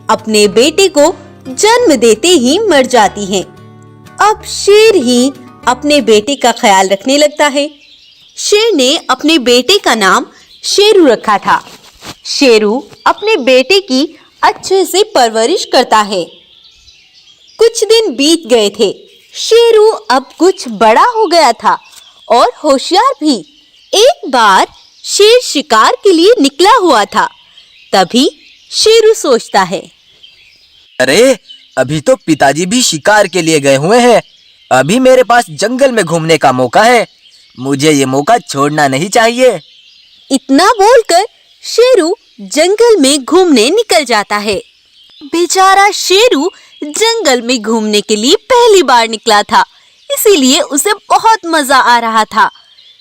अपने बेटे को जन्म देते ही मर जाती हैं। अब शेर ही अपने बेटे का ख्याल रखने लगता है। शेर ने अपने बेटे का नाम शेरू रखा था। शेरू अपने बेटे की अच्छे से परवरिश करता है। कुछ दिन बीत गए थे। शेरू अब कुछ बड़ा हो गया था और होशियार भी। एक बार शेर शिकार के लिए निकला हुआ था। तभी शेरू सोचता है, अरे अभी तो पिताजी भी शिकार के लिए गए हुए हैं। अभी मेरे पास जंगल में घूमने का मौका है। मुझे ये मौका छोड़ना नहीं चाहिए। इतना बोलकर शेरू जंगल में घूमने निकल जाता है। बेचारा शेरू जंगल में घूमने के लिए पहली बार निकला था, इसीलिए उसे बहुत मजा आ रहा था।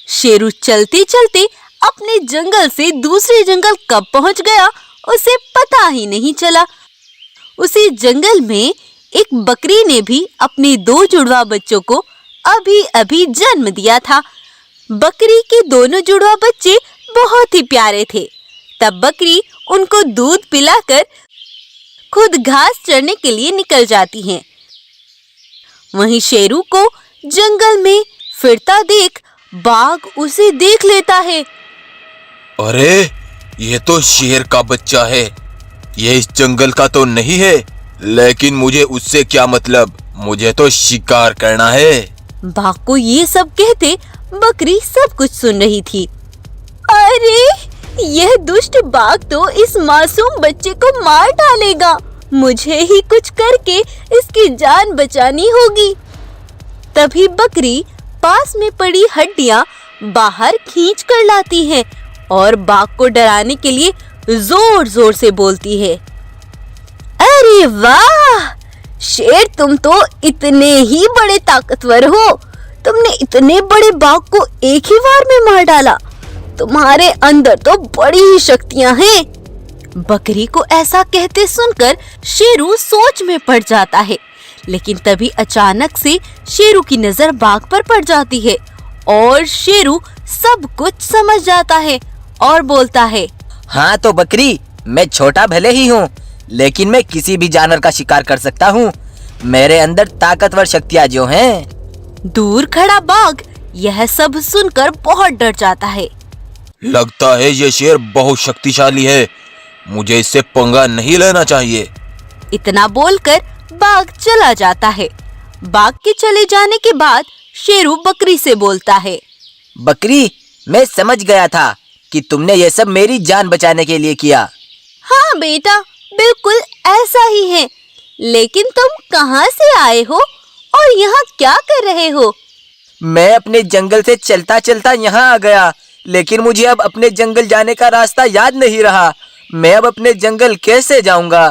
शेरू चलते चलते अपने जंगल से दूसरे जंगल कब पहुंच गया उसे पता ही नहीं चला। उसी जंगल में एक बकरी ने भी अपने 2 जुड़वा बच्चों को अभी अभी जन्म दिया था। बकरी के दोनों जुड़वा बच्चे बहुत ही प्यारे थे। तब बकरी उनको दूध पिलाकर खुद घास चरने के लिए निकल जाती है। वहीं शेरू को जंगल में फिरता देख बाघ उसे देख लेता है। अरे ये तो शेर का बच्चा है। ये इस जंगल का तो नहीं है, लेकिन मुझे उससे क्या मतलब, मुझे तो शिकार करना है। बाघ को ये सब कहते बकरी सब कुछ सुन रही थी। अरे यह दुष्ट बाघ तो इस मासूम बच्चे को मार डालेगा। मुझे ही कुछ करके इसकी जान बचानी होगी। तभी बकरी पास में पड़ी हड्डियां बाहर खींच कर लाती है और बाघ को डराने के लिए जोर जोर से बोलती है, अरे वाह शेर, तुम तो इतने ही बड़े ताकतवर हो। तुमने इतने बड़े बाघ को एक ही बार में मार डाला। तुम्हारे अंदर तो बड़ी ही शक्तियां हैं। बकरी को ऐसा कहते सुनकर शेरू सोच में पड़ जाता है। लेकिन तभी अचानक से शेरू की नजर बाघ पर पड़ जाती है और शेरू सब कुछ समझ जाता है और बोलता है, हाँ तो बकरी, मैं छोटा भले ही हूँ, लेकिन मैं किसी भी जानवर का शिकार कर सकता हूँ। मेरे अंदर ताकतवर शक्तियाँ जो हैं। दूर खड़ा बाघ यह सब सुनकर बहुत डर जाता है। लगता है ये शेर बहुत शक्तिशाली है। मुझे इससे पंगा नहीं लेना चाहिए। इतना बोलकर बाघ चला जाता है। बाघ के चले जाने के बाद शेरू बकरी से बोलता है, बकरी, मैं समझ गया था कि तुमने ये सब मेरी जान बचाने के लिए किया। हाँ बेटा, बिल्कुल ऐसा ही है। लेकिन तुम कहाँ से आए हो और यहाँ क्या कर रहे हो? मैं अपने जंगल से चलता चलता यहाँ आ गया, लेकिन मुझे अब अपने जंगल जाने का रास्ता याद नहीं रहा। मैं अब अपने जंगल कैसे जाऊंगा?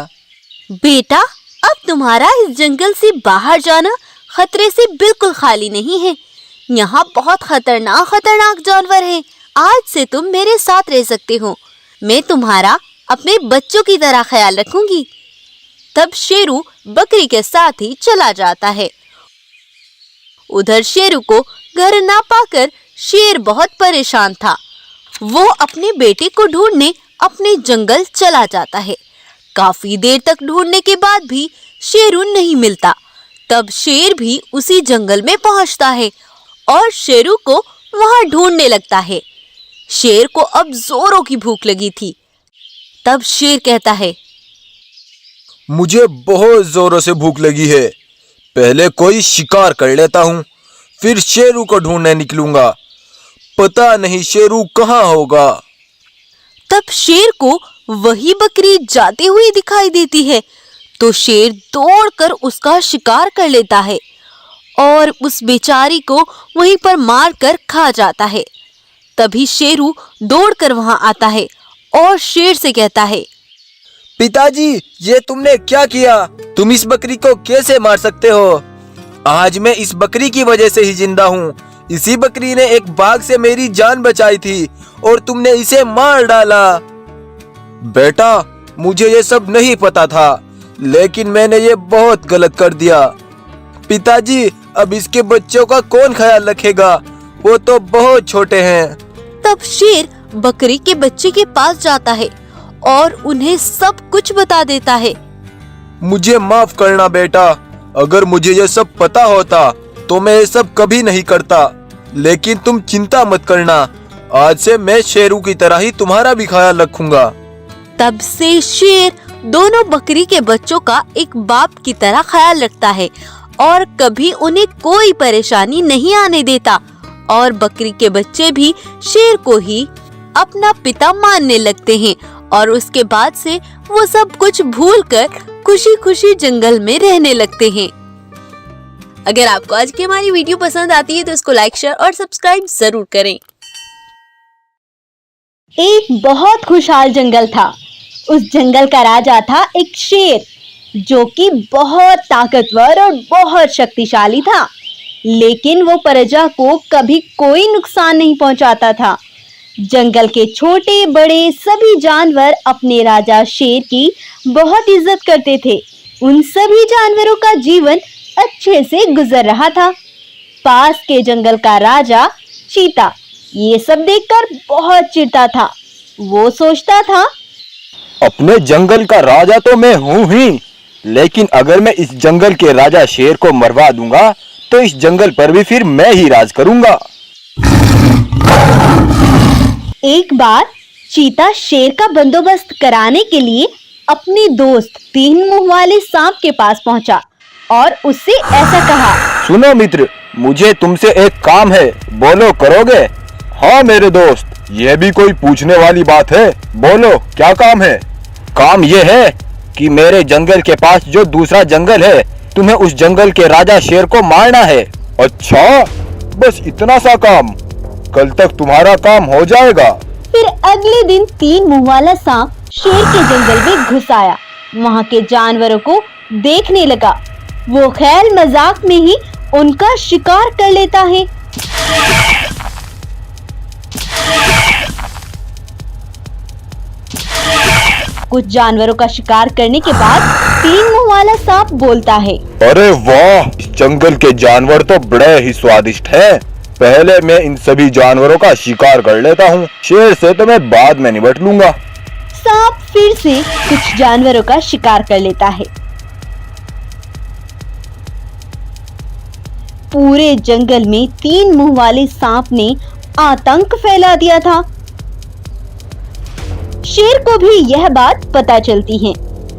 बेटा, अब तुम्हारा इस जंगल से बाहर जाना खतरे से बिल्कुल खाली नहीं है। यहाँ बहुत खतरनाक जानवर हैं। आज से तुम मेरे साथ रह सकते हो। मैं तुम्हारा अपने बच्चों की तरह ख्याल रखूंगी। तब शेरू बकरी के साथ ही चला जाता है। उधर शेरू को घर ना पाकर शेर बहुत परेशान था। वो अपने बेटे को ढूंढने अपने जंगल चला जाता है। काफी देर तक ढूंढने के बाद भी शेरू नहीं मिलता। तब शेर भी उसी जंगल में पहुंचता है और शेरू को वहां ढूंढने लगता है। शेर को अब जोरों की भूख लगी थी। तब शेर कहता है, मुझे बहुत जोरों से भूख लगी है। पहले कोई शिकार कर लेता हूँ, फिर शेरू को ढूंढने निकलूंगा। पता नहीं शेरू कहाँ होगा। तब शेर को वही बकरी जाती हुई दिखाई देती है। तो शेर दौड़कर उसका शिकार कर लेता है और उस बेचारी को वहीं पर मारकर खा जाता है। तभी शेरू दौड़कर वहां आता है और शेर से कहता है, पिताजी, ये तुमने क्या किया? तुम इस बकरी को कैसे मार सकते हो? आज मैं इस बकरी की वजह से ही जिंदा हूँ। इसी बकरी ने एक बाघ से मेरी जान बचाई थी और तुमने इसे मार डाला। बेटा, मुझे ये सब नहीं पता था, लेकिन मैंने ये बहुत गलत कर दिया। पिताजी, अब इसके बच्चों का कौन ख्याल रखेगा? वो तो बहुत छोटे हैं। तब शेर बकरी के बच्चे के पास जाता है और उन्हें सब कुछ बता देता है। मुझे माफ करना बेटा। अगर मुझे ये सब पता होता तो मैं ये सब कभी नहीं करता। लेकिन तुम चिंता मत करना, आज से मैं शेरू की तरह ही तुम्हारा भी ख्याल रखूंगा। तब से शेर दोनों बकरी के बच्चों का एक बाप की तरह ख्याल रखता है और कभी उन्हें कोई परेशानी नहीं आने देता और बकरी के बच्चे भी शेर को ही अपना पिता मानने लगते हैं और उसके बाद से वो सब कुछ भूलकर खुशी खुशी जंगल में रहने लगते हैं। अगर आपको आज की हमारी वीडियो पसंद आती है तो इसको लाइक, शेयर और सब्सक्राइब जरूर करें। एक बहुत खुशहाल जंगल था। उस जंगल का राजा था एक शेर जो कि बहुत ताकतवर और बहुत शक्तिशाली था, लेकिन वो प्रजा को कभी कोई नुकसान नहीं पहुंचाता था। जंगल के छोटे बड़े सभी जानवर अपने राजा शेर की बहुत इज्जत करते थे। उन सभी जानवरों का जीवन अच्छे से गुजर रहा था। पास के जंगल का राजा चीता ये सब देखकर बहुत चिढ़ता था। वो सोचता था, अपने जंगल का राजा तो मैं हूँ ही, लेकिन अगर मैं इस जंगल के राजा शेर को मरवा दूंगा तो इस जंगल पर भी फिर मैं ही राज करूंगा। एक बार चीता शेर का बंदोबस्त कराने के लिए अपने दोस्त 3 मुंह वाले सांप के पास पहुंचा और उससे ऐसा कहा, सुनो मित्र, मुझे तुमसे एक काम है, बोलो करोगे? हाँ मेरे दोस्त, यह भी कोई पूछने वाली बात है, बोलो क्या काम है? काम यह है कि मेरे जंगल के पास जो दूसरा जंगल है, तुम्हें उस जंगल के राजा शेर को मारना है। अच्छा, बस इतना सा काम? कल तक तुम्हारा काम हो जाएगा। फिर अगले दिन 3 मुंह वाला सांप शेर के जंगल में घुस आया। वहाँ के जानवरों को देखने लगा। वो ख्याल मजाक में ही उनका शिकार कर लेता है। कुछ जानवरों का शिकार करने के बाद 3 मुंह वाला सांप बोलता है, अरे वाह, इस जंगल के जानवर तो बड़े ही स्वादिष्ट हैं। पहले मैं इन सभी जानवरों का शिकार कर लेता हूँ, शेर से तो मैं बाद में निपट लूंगा। सांप फिर से कुछ जानवरों का शिकार कर लेता है। पूरे जंगल में 3 मुंह वाले सांप ने आतंक फैला दिया था। शेर को भी यह बात पता चलती है,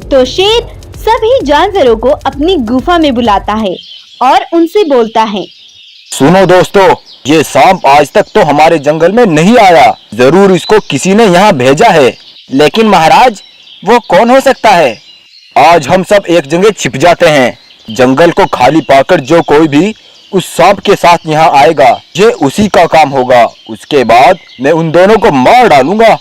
तो शेर सभी जानवरों को अपनी गुफा में बुलाता है और उनसे बोलता है, सुनो दोस्तों, ये सांप आज तक तो हमारे जंगल में नहीं आया। जरूर इसको किसी ने यहाँ भेजा है। लेकिन महाराज, वो कौन हो सकता है? आज हम सब एक जगह छिप जाते हैं। जंगल को खाली पाकर जो कोई भी उस सांप के साथ यहाँ आएगा, ये उसी का काम होगा। उसके बाद मैं उन दोनों को मार डालूंगा।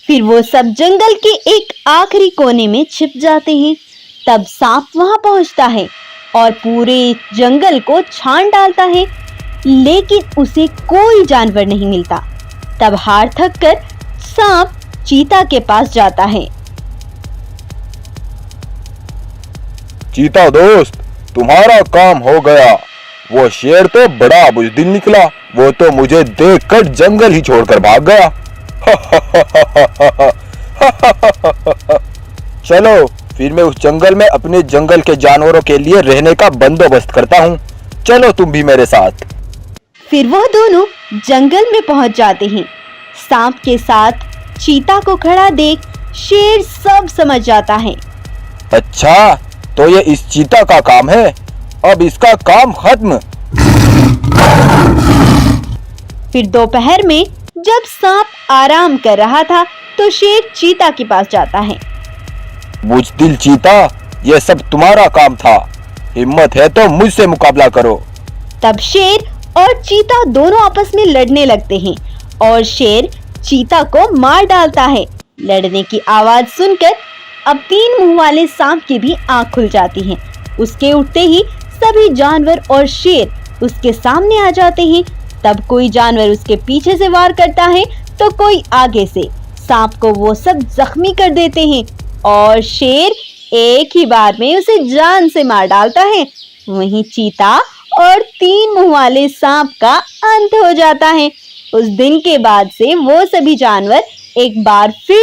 फिर वो सब जंगल के एक आखिरी कोने में छिप जाते हैं। तब सांप वहां पहुंचता है और पूरे जंगल को छान डालता है, लेकिन उसे कोई जानवर नहीं मिलता। तब हार थक कर सांप चीता के पास जाता है। चीता दोस्त, तुम्हारा काम हो गया। वो शेर तो बड़ा बुजदिल निकला, वो तो मुझे देखकर जंगल ही छोड़कर भाग गया। चलो, फिर मैं उस जंगल में अपने जंगल के जानवरों के लिए रहने का बंदोबस्त करता हूँ। चलो तुम भी मेरे साथ। फिर वो दोनों जंगल में पहुंच जाते हैं। सांप के साथ चीता को खड़ा देख शेर सब समझ जाता है। अच्छा, तो ये इस चीता का काम है। अब इसका काम खत्म। फिर दोपहर में जब सांप आराम कर रहा था तो शेर चीता के पास जाता है। बुजदिल चीता, ये सब तुम्हारा काम था। हिम्मत है तो मुझसे मुकाबला करो। तब शेर और चीता दोनों आपस में लड़ने लगते हैं और शेर चीता को मार डालता है। लड़ने की आवाज सुनकर अब 3 मुंह वाले सांप की भी आंख खुल जाती है। उसके उठते ही सभी जानवर और शेर उसके सामने आ जाते हैं। तब कोई जानवर उसके पीछे से वार करता है तो कोई आगे से। सांप को वो सब जख्मी कर देते हैं और शेर एक ही बार में उसे जान से मार डालता है। वहीं चीता और 3 मुंह वाले सांप का अंत हो जाता है। उस दिन के बाद से वो सभी जानवर एक बार फिर